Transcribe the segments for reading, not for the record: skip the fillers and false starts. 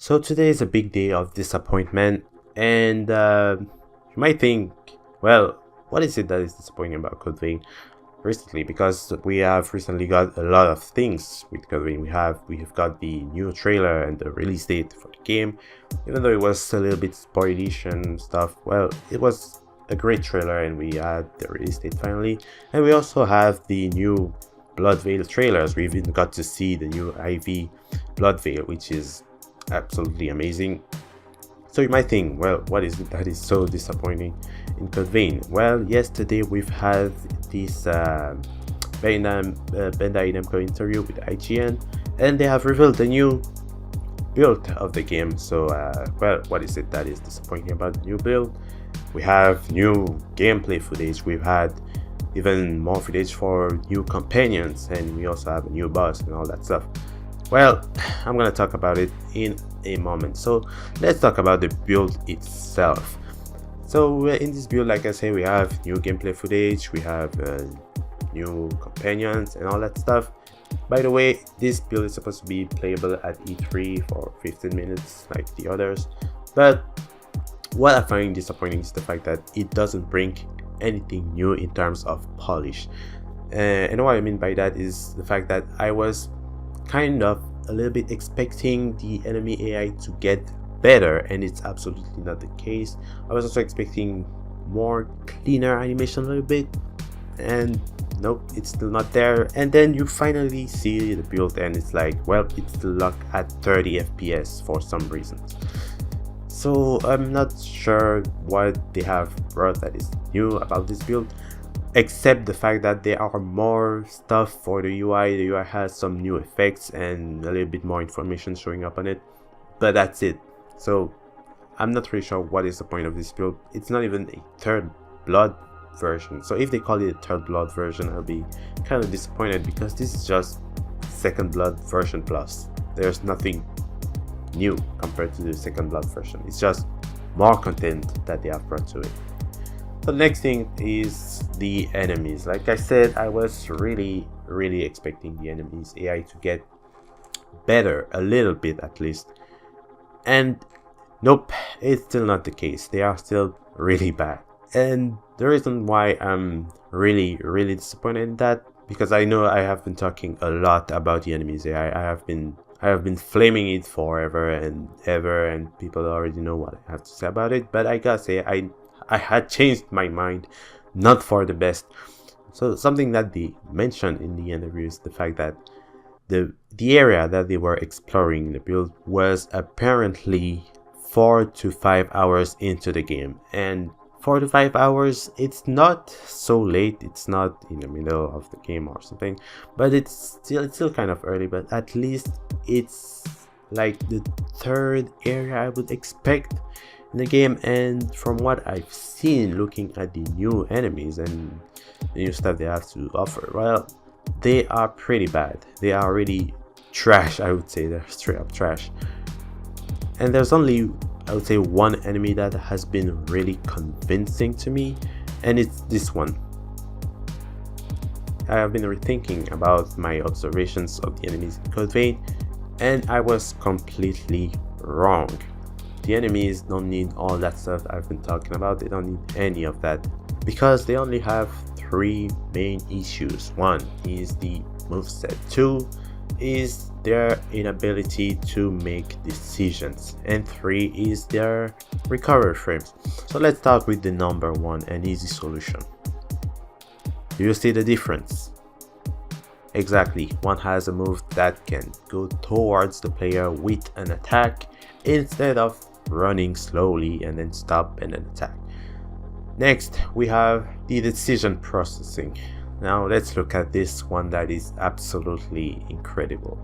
So today is a big day of disappointment, and you might think, well, what is it that is disappointing about Code Vein recently? Because we have recently got a lot of things with Code Vein. We have got the new trailer and the release date for the game, even though it was a little bit spoilish and stuff. Well, it was a great trailer, and we had the release date finally, and we also have the new Blood Veil trailers. We even got to see the new IV Blood Veil, which is absolutely amazing. So you might think, well, what is it that is so disappointing in Code Vein? Well, yesterday we've had this Bandai Namco interview with IGN, and they have revealed the new build of the game. So well, what is it that is disappointing about the new build? We have new gameplay footage, we've had even more footage for new companions, and we also have a new boss and all that stuff. Well, I'm gonna talk about it in a moment. So let's talk about the build itself. So in this build, like I say, we have new gameplay footage, we have new companions and all that stuff. By the way, this build is supposed to be playable at E3 for 15 minutes like the others, but what I find disappointing is the fact that it doesn't bring anything new in terms of polish. And what I mean by that is the fact that I was kind of a little bit expecting the enemy AI to get better, and it's absolutely not the case. I was also expecting more cleaner animation a little bit, and nope, it's still not there. And then you finally see the build and it's like, well, it's still locked at 30 FPS for some reasons. So I'm not sure what they have brought that is new about this build, except the fact that there are more stuff for the UI. The UI has some new effects and a little bit more information showing up on it, but that's it. So I'm not really sure what is the point of this build. It's not even a third blood version, so if they call it a third blood version, I'll be kind of disappointed, because this is just second blood version plus. There's nothing new compared to the second blood version. It's just more content that they have brought to it. So the next thing is the enemies. Like I said, I was really expecting the enemies AI to get better a little bit at least, and nope, it's still not the case. They are still really bad, and the reason why I'm really disappointed in that, because I know I have been talking a lot about the enemies AI. I have been flaming it forever and ever, and people already know what I have to say about it, but I gotta say, I had changed my mind, not for the best. So something that they mentioned in the interview is the fact that the area that they were exploring in the build was apparently 4 to 5 hours into the game, and 4 to 5 hours, it's not so late, it's not in the middle of the game or something, but it's still kind of early. But at least it's like the third area I would expect in the game, and from what I've seen looking at the new enemies and the new stuff they have to offer, well, they are pretty bad. They are really trash, I would say. They're straight up trash. And there's only, I would say, one enemy that has been really convincing to me, and it's this one. I have been rethinking about my observations of the enemies in Code Vein, and I was completely wrong. The enemies don't need all that stuff I've been talking about. They don't need any of that, because they only have 3 main issues. 1 is the moveset, 2 is their inability to make decisions, and 3 is their recovery frames. So let's start with the number 1, an easy solution. Do you see the difference? Exactly, one has a move that can go towards the player with an attack instead of running slowly and then stop and then attack. Next, we have the decision processing. Now let's look at this one that is absolutely incredible.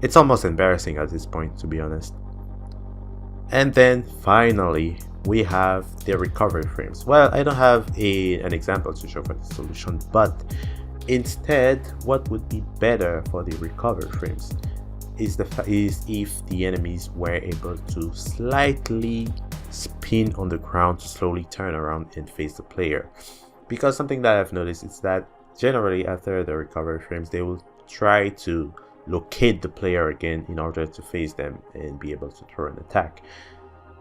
It's almost embarrassing at this point, to be honest. And then finally, we have the recovery frames. Well, I don't have an example to show for the solution, but instead, what would be better for the recovery frames is if the enemies were able to slightly spin on the ground to slowly turn around and face the player. Because something that I've noticed is that generally after the recovery frames, they will try to locate the player again in order to face them and be able to throw an attack.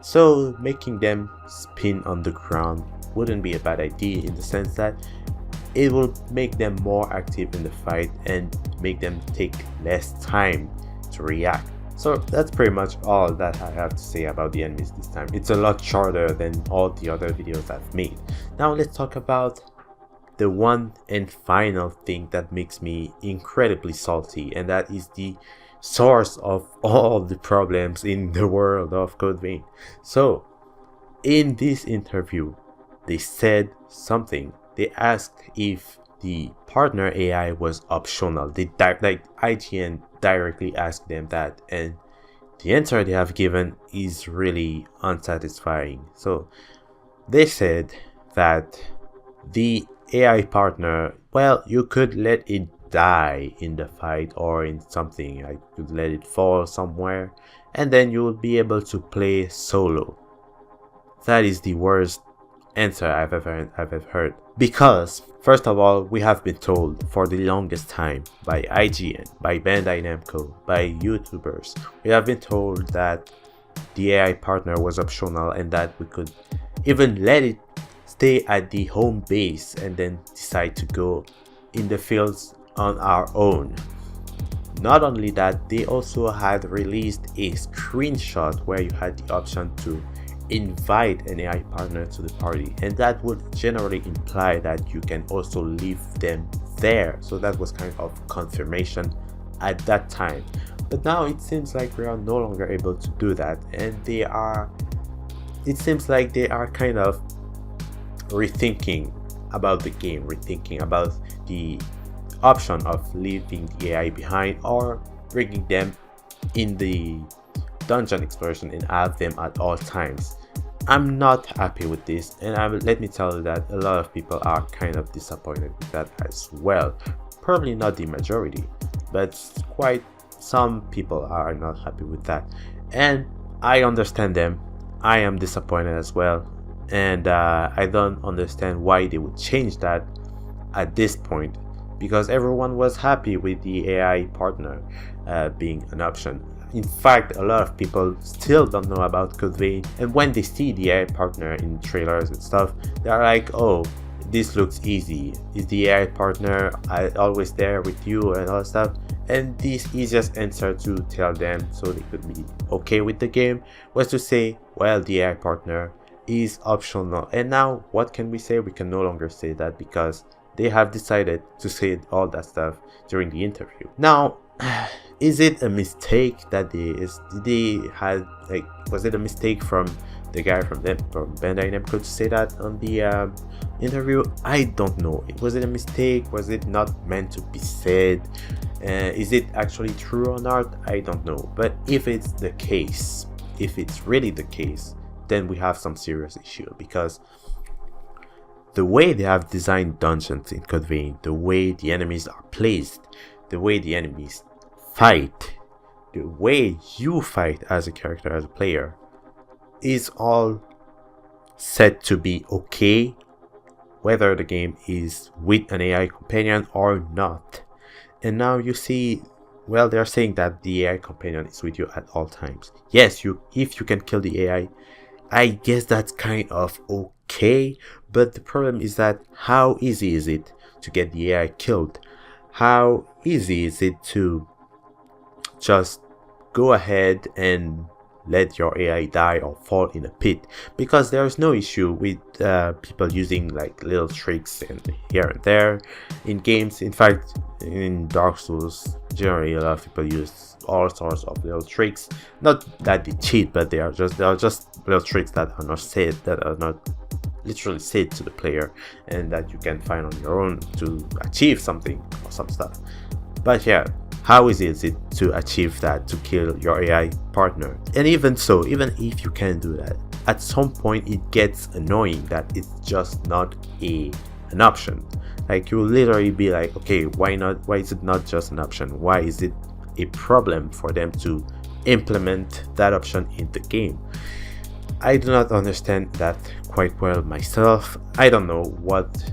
So making them spin on the ground wouldn't be a bad idea, in the sense that it will make them more active in the fight and make them take less time to react. So that's pretty much all that I have to say about the enemies this time. It's a lot shorter than all the other videos I've made. Now let's talk about the one and final thing that makes me incredibly salty, and that is the source of all the problems in the world of Code Vein. So in this interview, they said something. They asked if the partner AI was optional. IGN directly asked them that, and the answer they have given is really unsatisfying. So they said that the AI partner, well, you could let it die in the fight or in something. I could let it fall somewhere, and then you will be able to play solo. That is the worst answer I've ever heard. Because, first of all, we have been told for the longest time by IGN, by Bandai Namco, by YouTubers, we have been told that the AI partner was optional and that we could even let it stay at the home base and then decide to go in the fields on our own. Not only that, they also had released a screenshot where you had the option to invite an AI partner to the party, and that would generally imply that you can also leave them there. So that was kind of confirmation at that time. But now it seems like we are no longer able to do that, and it seems like they are kind of rethinking about the game, rethinking about the option of leaving the AI behind or bringing them in the dungeon exploration and have them at all times. I'm not happy with this, and let me tell you that a lot of people are kind of disappointed with that as well. Probably not the majority, but quite some people are not happy with that, and I understand them. I am disappointed as well, and I don't understand why they would change that at this point, because everyone was happy with the AI partner being an option. In fact, a lot of people still don't know about Code Vein, and when they see the AI partner in trailers and stuff, they're like, oh, this looks easy. Is the AI partner always there with you and all that stuff? And the easiest answer to tell them so they could be okay with the game was to say, well, the AI partner is optional. And now what can we say? We can no longer say that because they have decided to say all that stuff during the interview. Now, is it a mistake that they had, like, was it a mistake from the guy from Bandai Namco to say that on the interview? I don't know. Was it a mistake? Was it not meant to be said? Is it actually true or not? I don't know. But if it's the case, if it's really the case, then we have some serious issue, because the way they have designed dungeons in Code Vein, the way the enemies are placed, the way the enemies fight, the way you fight as a character, as a player, is all said to be okay, whether the game is with an AI companion or not. And now you see, well, they're saying that the AI companion is with you at all times. Yes, if you can kill the AI, I guess that's kind of okay, but the problem is that how easy is it to get the AI killed? How easy is it to just go ahead and let your AI die or fall in a pit? Because there's no issue with people using like little tricks here and there in games. In fact, in Dark Souls, generally a lot of people use all sorts of little tricks. Not that they cheat, but they are just little tricks that are not said, that are not literally said to the player, and that you can find on your own to achieve something or some stuff. But yeah, how easy is it to achieve that, to kill your AI partner? And even so, even if you can do that, at some point it gets annoying that it's just not an option. Like, you will literally be like, okay, why not? Why is it not just an option? Why is it a problem for them to implement that option in the game? I do not understand that quite well myself. I don't know what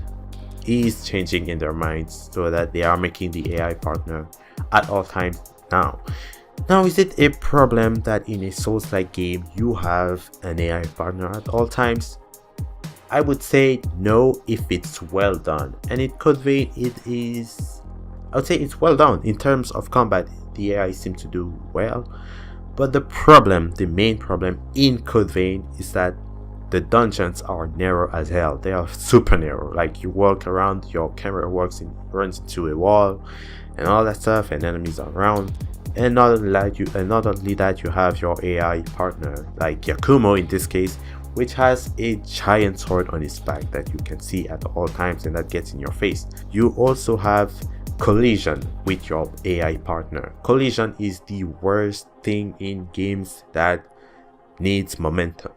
is changing in their minds so that they are making the AI partner at all times Now, is it a problem that in a Souls-like game you have an AI partner at all times? I would say no if it's well done, and in Code Vein I would say it's well done. In terms of combat, the AI seems to do well, but the main problem in Code Vein is that the dungeons are narrow as hell. They are super narrow. Like, you walk around, your camera runs into a wall and all that stuff, and enemies are around. And not only that, you have your AI partner, like Yakumo in this case, which has a giant sword on his back that you can see at all times, and that gets in your face. You also have collision with your AI partner. Collision is the worst thing in games that needs momentum.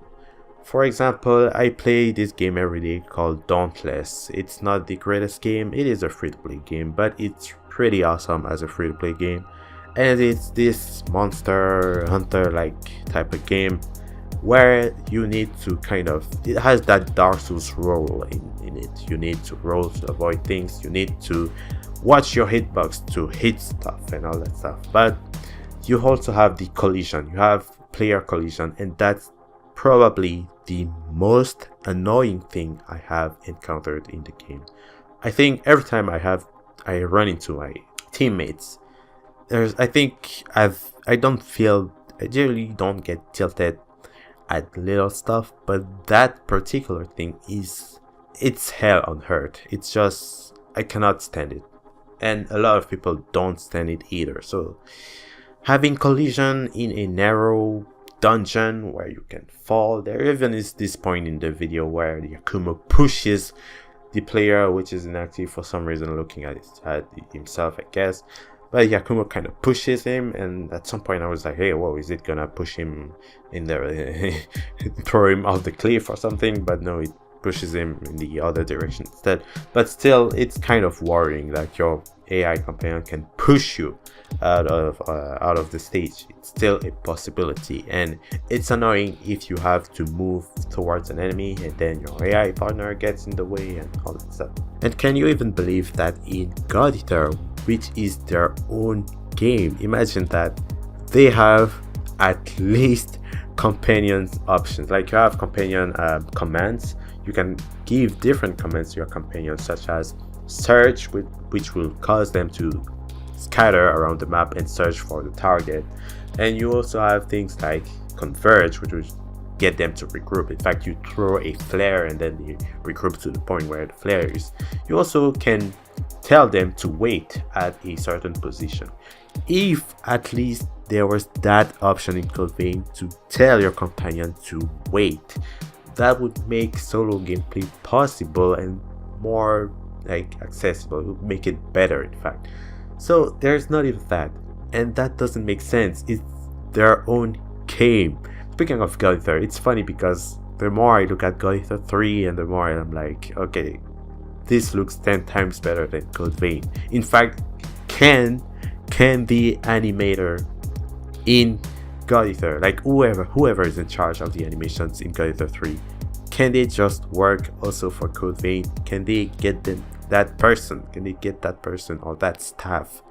For example, I play this game every day called Dauntless. It's not the greatest game, it is a free-to-play game, but it's pretty awesome as a free-to-play game. And it's this monster hunter like type of game where you need to it has that Dark Souls role in it. You need to roll to avoid things, you need to watch your hitbox to hit stuff and all that stuff. But you also have the collision, you have player collision, and that's probably the most annoying thing I have encountered in the game. I think every time I run into my teammates, I generally don't get tilted at little stuff, but that particular thing it's hell on earth. It's just, I cannot stand it, and a lot of people don't stand it either. So having collision in a narrow dungeon where you can fall, there even is this point in the video where the Yakumo pushes the player, which is inactive for some reason, looking at himself, I guess. But Yakumo kind of pushes him, and at some point I was like, hey, whoa, is it gonna push him in there, throw him off the cliff or something? But no, it pushes him in the other direction instead. But still, it's kind of worrying that your AI companion can push you out of the stage. It's still a possibility, and it's annoying if you have to move towards an enemy and then your AI partner gets in the way and all that stuff. And can you even believe that in God Eater, which is their own game, imagine that they have at least companions options. Like, you have companion commands. You can give different commands to your companions, such as search, which will cause them to scatter around the map and search for the target. And you also have things like converge, which will get them to regroup. In fact, you throw a flare and then they regroup to the point where the flare is. You also can tell them to wait at a certain position. If at least there was that option in Code Vein to tell your companion to wait, that would make solo gameplay possible and more accessible. It would make it better, in fact. So there's not even that, and that doesn't make sense. It's their own game. Speaking of God Eater, it's funny because the more I look at God Eater 3 and the more I'm like, okay, this looks 10 times better than Code Vein. In fact, can the animator in God Eater, like whoever is in charge of the animations in God Eater 3, can they just work also for Code Vein? Can they get that person or that staff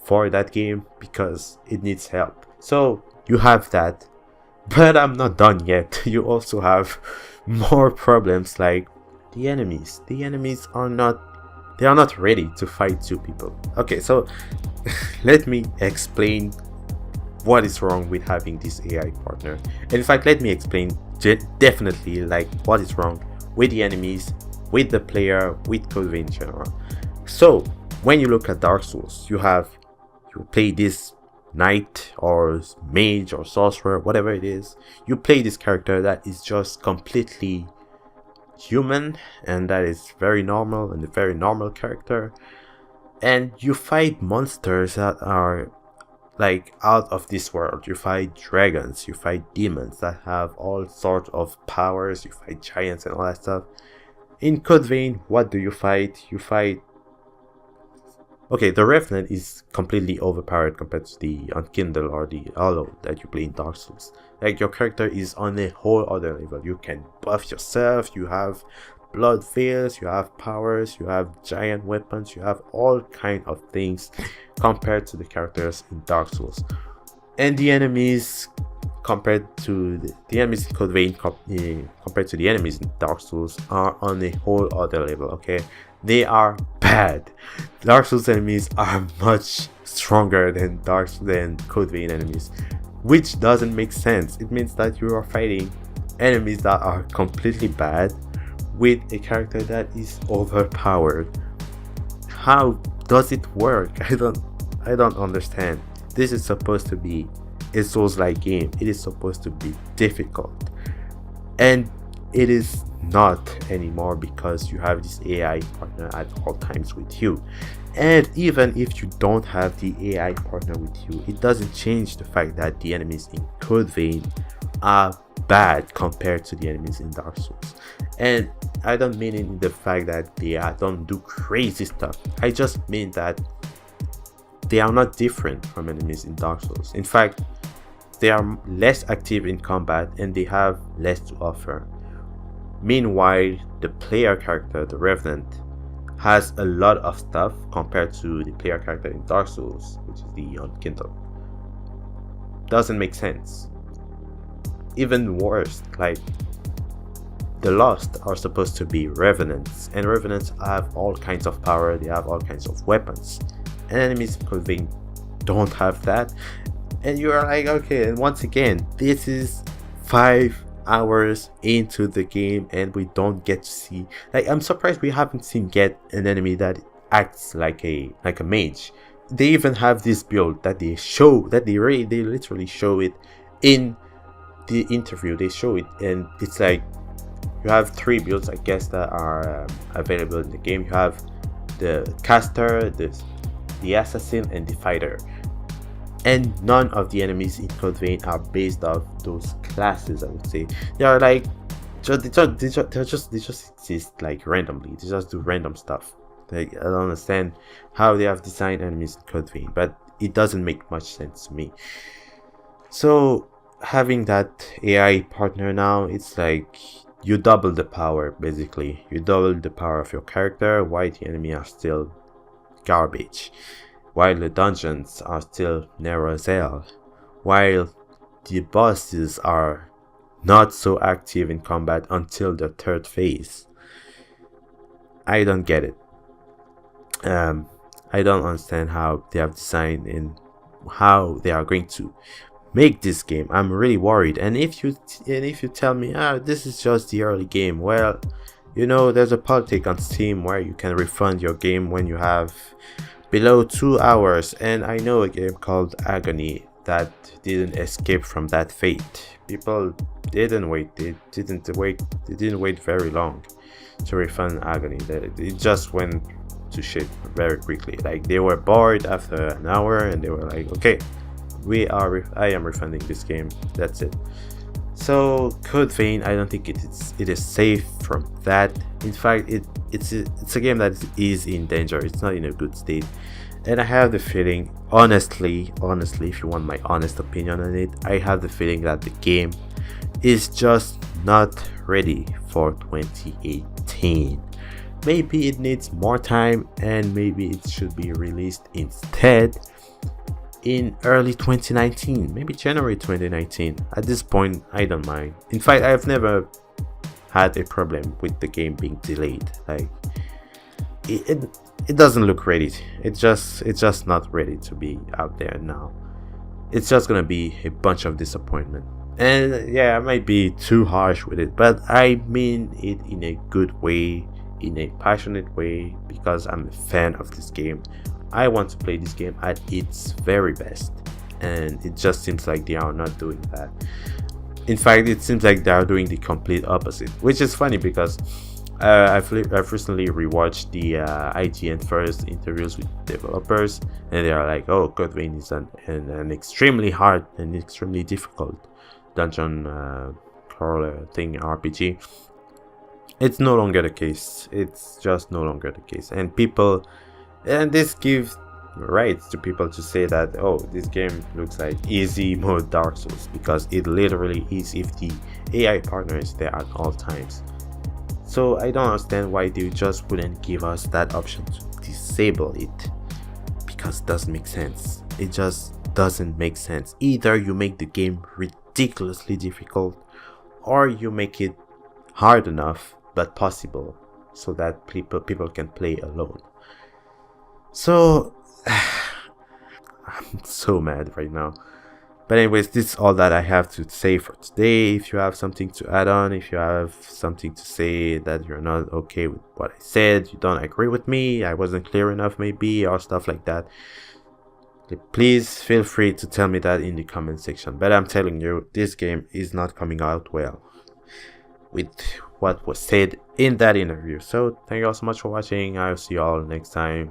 for that game, because it needs help? So you have that, but I'm not done yet. You also have more problems, like the enemies. The enemies are not ready to fight two people. Okay, so let me explain what is wrong with having this AI partner. And in fact, let me explain definitely what is wrong with the enemies, with the player, with Code Vein in general. So when you look at Dark Souls, you play this knight or mage or sorcerer, whatever it is. You play this character that is just completely human, and that is very normal, and a very normal character. And you fight monsters that are out of this world. You fight dragons, you fight demons that have all sorts of powers, you fight giants and all that stuff. In Code Vein, what do you fight? Okay, the Revenant is completely overpowered compared to the Unkindle or the Hollow that you play in Dark Souls. Your character is on a whole other level. You can buff yourself, you have blood veils, you have powers, you have giant weapons, you have all kind of things compared to the characters in Dark Souls. And the enemies compared to the enemies in Code Vein compared to the enemies in Dark Souls are on a whole other level. Okay, they are bad. Dark Souls enemies are much stronger than Code Vein enemies, which doesn't make sense. It means that you are fighting enemies that are completely bad with a character that is overpowered. How does it work? I don't understand. This is supposed to be a Souls-like game. It is supposed to be difficult, and it is not anymore because you have this AI partner at all times with you. And even if you don't have the AI partner with you, it doesn't change the fact that the enemies in Code Vein are bad compared to the enemies in Dark Souls. And I don't mean it in the fact that they don't do crazy stuff. I just mean that they are not different from enemies in Dark Souls. In fact, they are less active in combat and they have less to offer. Meanwhile, the player character, the Revenant, has a lot of stuff compared to the player character in Dark Souls, which is the Unkindled. Doesn't make sense. Even worse, like the Lost are supposed to be Revenants, and Revenants have all kinds of power, they have all kinds of weapons, and enemies in Code Vein don't have that. And you are like, okay, and once again, this is 5 hours into the game and we don't get to see, like, I'm surprised we haven't seen yet an enemy that acts like a mage. They even have this build that they show, that they literally show it in the interview. They show it, and it's like you have 3 builds, I guess, that are available in the game. You have the caster, the assassin, and the fighter. And none of the enemies in Code Vein are based off those classes. I would say they are like they just exist like randomly. They just do random stuff. Like, I don't understand how they have designed enemies in Code Vein, but it doesn't make much sense to me. So having that AI partner now, it's like you double the power. Basically, you double the power of your character while the enemy are still garbage, while the dungeons are still narrow as hell, while the bosses are not so active in combat until the 3rd phase. I don't get it. I don't understand how they have designed and how they are going to make this game. I'm really worried. And if you tell me, this is just the early game, well, you know, there's a politic on Steam where you can refund your game when you have below 2 hours, and I know a game called Agony that didn't escape from that fate. People didn't wait very long to refund Agony. It just went to shit very quickly. Like, they were bored after an hour and they were like, okay, I am refunding this game, that's it. So Code Vein, I don't think it is safe from that. In fact, it's a game that is in danger. It's not in a good state, and I have the feeling, honestly, if you want my honest opinion on it, I have the feeling that the game is just not ready for 2018. Maybe it needs more time, and maybe it should be released instead in early 2019, maybe January 2019. At this point, I don't mind. In fact, I've never had a problem with the game being delayed. Like, it doesn't look ready. It's just not ready to be out there now. It's just gonna be a bunch of disappointment. And yeah, I might be too harsh with it, but I mean it in a good way, in a passionate way, because I'm a fan of this game. I want to play this game at its very best, and it just seems like they are not doing that. In fact, it seems like they are doing the complete opposite, which is funny because I've recently rewatched the IGN first interviews with developers, and they are like, oh, Code Vein is an extremely hard and extremely difficult dungeon crawler thing RPG. It's no longer the case. It's just no longer the case, and this gives rights to people to say that, oh, this game looks like easy mode Dark Souls, because it literally is if the AI partner is there at all times. So I don't understand why they just wouldn't give us that option to disable it, because it doesn't make sense. It just doesn't make sense. Either you make the game ridiculously difficult, or you make it hard enough but possible so that people can play alone. So I'm so mad right now. But anyways, this is all that I have to say for today. If you have something to add on, if you have something to say that you're not okay with what I said, you don't agree with me, I wasn't clear enough maybe, or stuff like that, please feel free to tell me that in the comment section. But I'm telling you, this game is not coming out well with what was said in that interview. So thank you all so much for watching. I'll see you all next time.